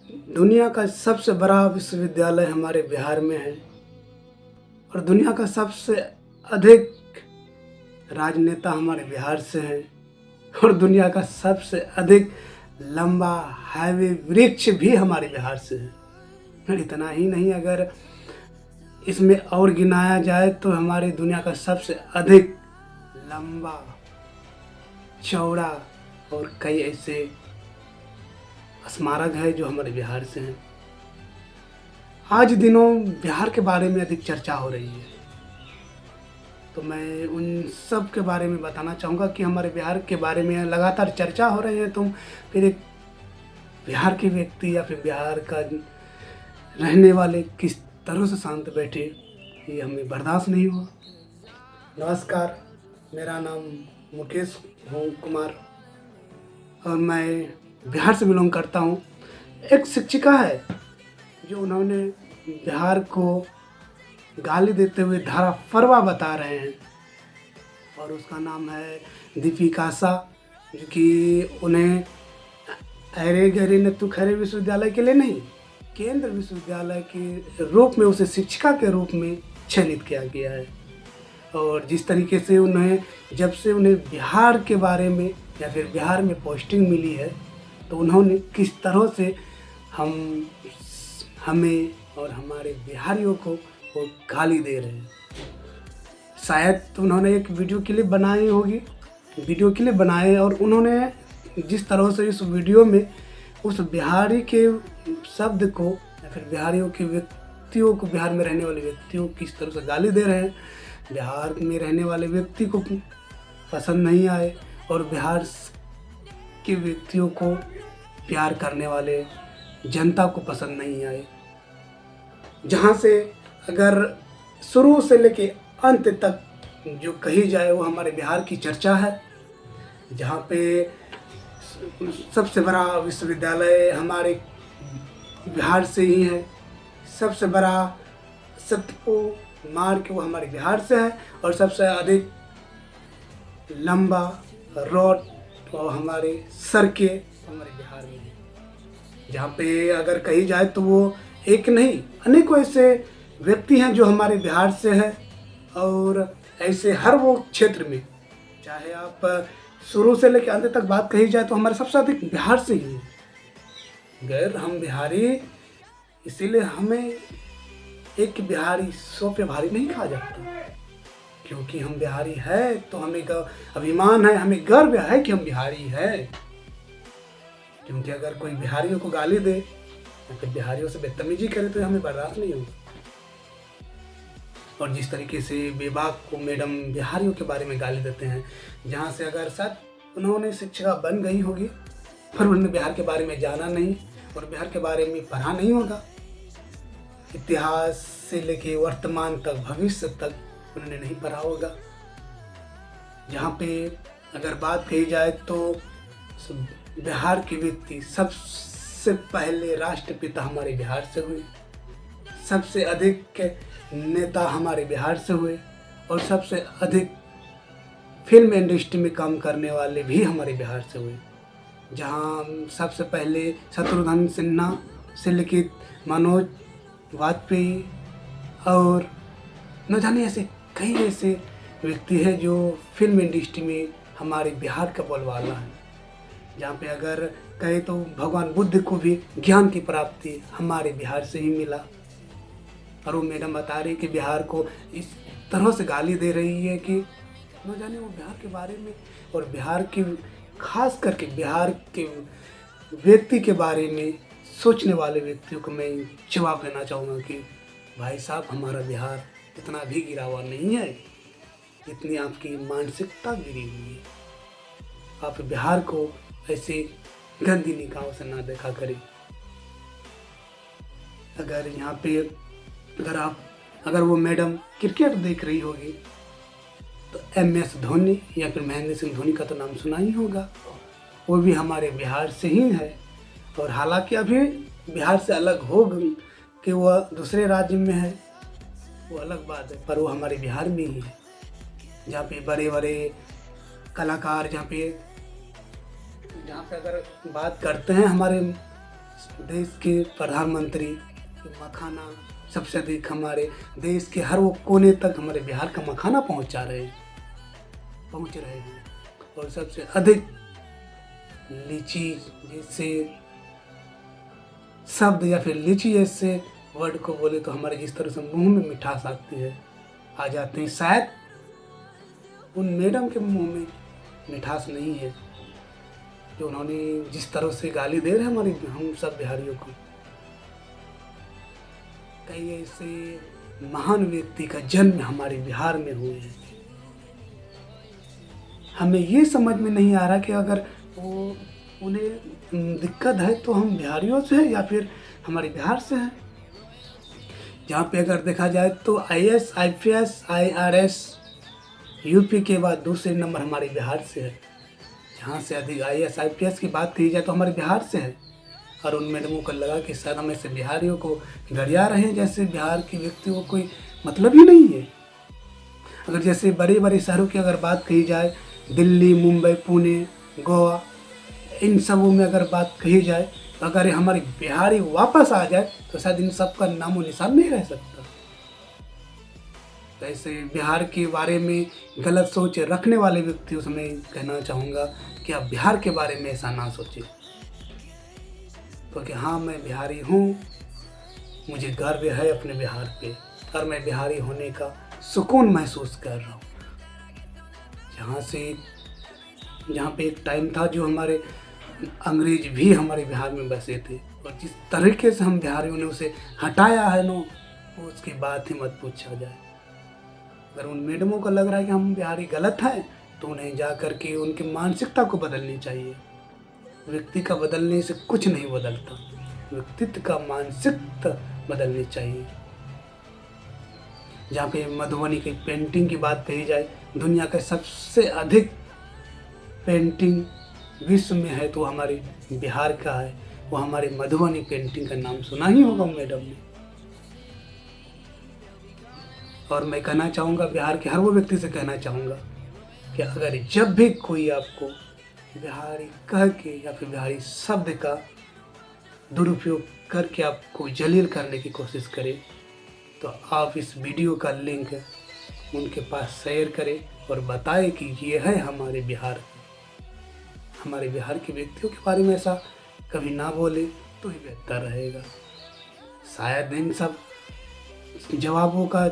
दुनिया का सबसे बड़ा विश्वविद्यालय हमारे बिहार में है और दुनिया का सबसे अधिक राजनेता हमारे बिहार से हैं और दुनिया का सबसे अधिक लंबा हाईवे वृक्ष भी हमारे बिहार से है। और इतना ही नहीं, अगर इसमें और गिनाया जाए तो हमारी दुनिया का सबसे अधिक लंबा, चौड़ा और कई ऐसे स्मारक है जो हमारे बिहार से हैं। आज दिनों बिहार के बारे में अधिक चर्चा हो रही है, तो मैं उन सब के बारे में बताना चाहूँगा कि हमारे बिहार के बारे में लगातार चर्चा हो रही है, तो फिर एक बिहार के व्यक्ति या फिर बिहार का रहने वाले किस तरह से शांत बैठे, ये हमें बर्दाश्त नहीं हुआ। नमस्कार, मेरा नाम मुकेश कुमार और मैं बिहार से बिलोंग करता हूँ। एक शिक्षिका है जो उन्होंने बिहार को गाली देते हुए धारा फरवा बता रहे हैं और उसका नाम है दीपिका शाह, जो कि उन्हें अरे गरे न तू खरे विश्वविद्यालय के लिए नहीं, केंद्र विश्वविद्यालय के रूप में उसे शिक्षिका के रूप में चयनित किया गया है। और जिस तरीके से जब से उन्हें बिहार के बारे में या फिर बिहार में पोस्टिंग मिली है, तो उन्होंने किस तरह से हमें और हमारे बिहारियों को वो गाली दे रहे हैं। शायद तो उन्होंने एक वीडियो क्लिप बनाई होगी, वीडियो क्लिप बनाए और उन्होंने जिस तरह से इस वीडियो में उस बिहारी के शब्द को या फिर बिहारियों के व्यक्तियों को, बिहार में रहने वाले व्यक्तियों को किस तरह से गाली दे रहे हैं, बिहार में रहने वाले व्यक्ति को पसंद नहीं आए और बिहार के व्यक्तियों को, प्यार करने वाले जनता को पसंद नहीं आए। जहाँ से अगर शुरू से लेके अंत तक जो कही जाए वो हमारे बिहार की चर्चा है, जहाँ पे सबसे बड़ा विश्वविद्यालय हमारे बिहार से ही है, सबसे बड़ा सबको मार्ग वो हमारे बिहार से है और सबसे अधिक लंबा रोड और हमारे सड़कें हमारे बिहार में है। जहाँ पे अगर कही जाए तो वो एक नहीं, अनेकों ऐसे व्यक्ति हैं जो हमारे बिहार से हैं और ऐसे हर वो क्षेत्र में, चाहे आप शुरू से लेकर अंत तक बात कही जाए तो हमारे सबसे अधिक बिहार से ही है। गैर हम बिहारी, इसीलिए हमें एक बिहारी 100 पे भारी नहीं कहा जाता, क्योंकि हम बिहारी है तो हमें अभिमान है, हमें गर्व है कि हम बिहारी हैं। क्योंकि अगर कोई बिहारियों को गाली दे या फिर बिहारियों से बदतमीजी करे तो हमें बर्दाश्त नहीं होगा। और जिस तरीके से बेबाक को मैडम बिहारियों के बारे में गाली देते हैं, जहाँ से अगर सच उन्होंने शिक्षिका बन गई होगी पर उन्होंने बिहार के बारे में जाना नहीं और बिहार के बारे में पढ़ा नहीं होगा, इतिहास से लेके वर्तमान तक, भविष्य तक उन्होंने नहीं पढ़ा होगा। जहाँ पे अगर बात कही जाए तो बिहार के व्यक्ति सबसे पहले राष्ट्रपिता हमारे बिहार से हुए, सबसे अधिक नेता हमारे बिहार से हुए और सबसे अधिक फिल्म इंडस्ट्री में काम करने वाले भी हमारे बिहार से हुए। जहाँ सबसे पहले शत्रुघ्न सिन्हा से लेके मनोज वाजपेयी और न जाने ऐसे कई ऐसे व्यक्ति हैं जो फिल्म इंडस्ट्री में हमारे बिहार का बोलबाला है। जहाँ पे अगर कहे तो भगवान बुद्ध को भी ज्ञान की प्राप्ति हमारे बिहार से ही मिला। और वो मैडम बता रही कि बिहार को इस तरह से गाली दे रही है कि न जाने वो बिहार के बारे में और बिहार के, खास करके बिहार के व्यक्ति के बारे में सोचने वाले व्यक्तियों को मैं जवाब देना चाहूँगा कि भाई साहब, हमारा बिहार इतना भी गिरा हुआ नहीं है जितनी आपकी मानसिकता गिरी हुई है। आप बिहार को ऐसे गंदी निगाहों से ना देखा करें। अगर यहाँ पे अगर वो मैडम क्रिकेट देख रही होगी तो MS धोनी या फिर महेंद्र सिंह धोनी का तो नाम सुना ही होगा। वो भी हमारे बिहार से ही है और हालांकि अभी बिहार से अलग हो कि वह दूसरे राज्य में है, वो अलग बात है, पर वो हमारे बिहार में ही है। जहाँ पे बड़े बड़े कलाकार, जहाँ पे अगर बात करते हैं हमारे देश के प्रधानमंत्री के मखाना सबसे अधिक हमारे देश के हर वो कोने तक हमारे बिहार का मखाना पहुंच रहे हैं। और सबसे अधिक लीची जैसे शब्द या फिर लीची जैसे वर्ड को बोले तो हमारे जिस तरह से मुंह में मिठास आती है आ जाते हैं, शायद उन मैडम के मुंह में मिठास नहीं है जो उन्होंने जिस तरह से गाली दे रहे हैं हमारे हम सब बिहारियों को। कई ऐसे महान व्यक्ति का जन्म हमारे बिहार में हुए हैं। हमें ये समझ में नहीं आ रहा कि अगर वो उन्हें दिक्कत है तो हम बिहारियों से हैं या फिर हमारे बिहार से हैं। जहाँ पे अगर देखा जाए तो IAS, IPS, IRS यूपी के बाद दूसरे नंबर हमारे बिहार से है। जहाँ से अधिक IAS, IPS की बात की जाए तो हमारे बिहार से है। और उन मैडमों को लगा कि शायद हम ऐसे बिहारियों को गरिया रहे हैं, जैसे बिहार के व्यक्ति को कोई मतलब ही नहीं है। अगर जैसे बड़े बड़े शहरों की अगर बात कही जाए, दिल्ली, मुंबई, पुणे, गोवा, इन सबों में अगर बात कही जाए तो अगर हमारे बिहारी वापस आ जाए तो शायद इन सब का नामो निशान नहीं रह सकता। तो ऐसे बिहार के बारे में गलत सोच रखने वाले व्यक्तियों से मैं कहना चाहूँगा कि आप बिहार के बारे में ऐसा ना सोचें। क्योंकि हाँ, मैं बिहारी हूँ, मुझे गर्व है अपने बिहार पे और मैं बिहारी होने का सुकून महसूस कर रहा हूँ। जहाँ पे एक टाइम था जो हमारे अंग्रेज भी हमारे बिहार में बसे थे और जिस तरीके से हम बिहारियों ने उसे हटाया है ना, उसकी बात ही मत पूछा जाए। अगर उन मैडमों को लग रहा है कि हम बिहारी गलत हैं तो उन्हें जा कर के उनकी मानसिकता को बदलनी चाहिए। व्यक्ति का बदलने से कुछ नहीं बदलता, व्यक्तित्व का मानसिकता बदलनी चाहिए। जहाँ पे मधुबनी की पेंटिंग की बात कही जाए, दुनिया का सबसे अधिक पेंटिंग विश्व में है तो हमारे बिहार का है, वो हमारे मधुबनी पेंटिंग का नाम सुना ही होगा मैडम ने। और मैं कहना चाहूँगा, बिहार के हर वो व्यक्ति से कहना चाहूँगा कि अगर जब भी कोई आपको बिहारी कह के या फिर बिहारी शब्द का दुरुपयोग करके आपको जलील करने की कोशिश करे तो आप इस वीडियो का लिंक उनके पास शेयर करें और बताएं कि ये है हमारे बिहार के व्यक्तियों के बारे में ऐसा कभी ना बोले तो ही बेहतर रहेगा। शायद इन सब जवाबों का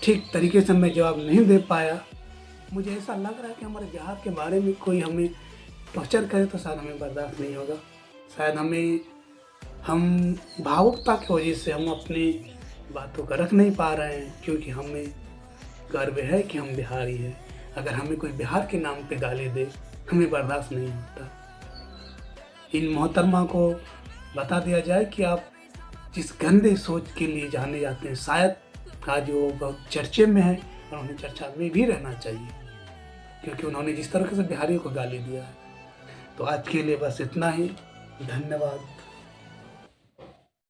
ठीक तरीके से मैं जवाब नहीं दे पाया। मुझे ऐसा लग रहा है कि हमारे बिहार के बारे में कोई हमें टॉर्चर करे तो शायद हमें बर्दाश्त नहीं होगा। शायद हम भावुकता की वजह से हम अपनी बातों का रख नहीं पा रहे हैं, क्योंकि हमें गर्व है कि हम बिहारी हैं। अगर हमें कोई बिहार के नाम पे गाली दे हमें बर्दाश्त नहीं होता। इन मोहतरमा को बता दिया जाए कि आप जिस गंदे सोच के लिए जाने जाते हैं, शायद आज वो बहुत चर्चे में है और उन्हें चर्चा में भी रहना चाहिए, क्योंकि उन्होंने जिस तरीके से बिहारियों को गाली दिया है। तो आज के लिए बस इतना ही। धन्यवाद।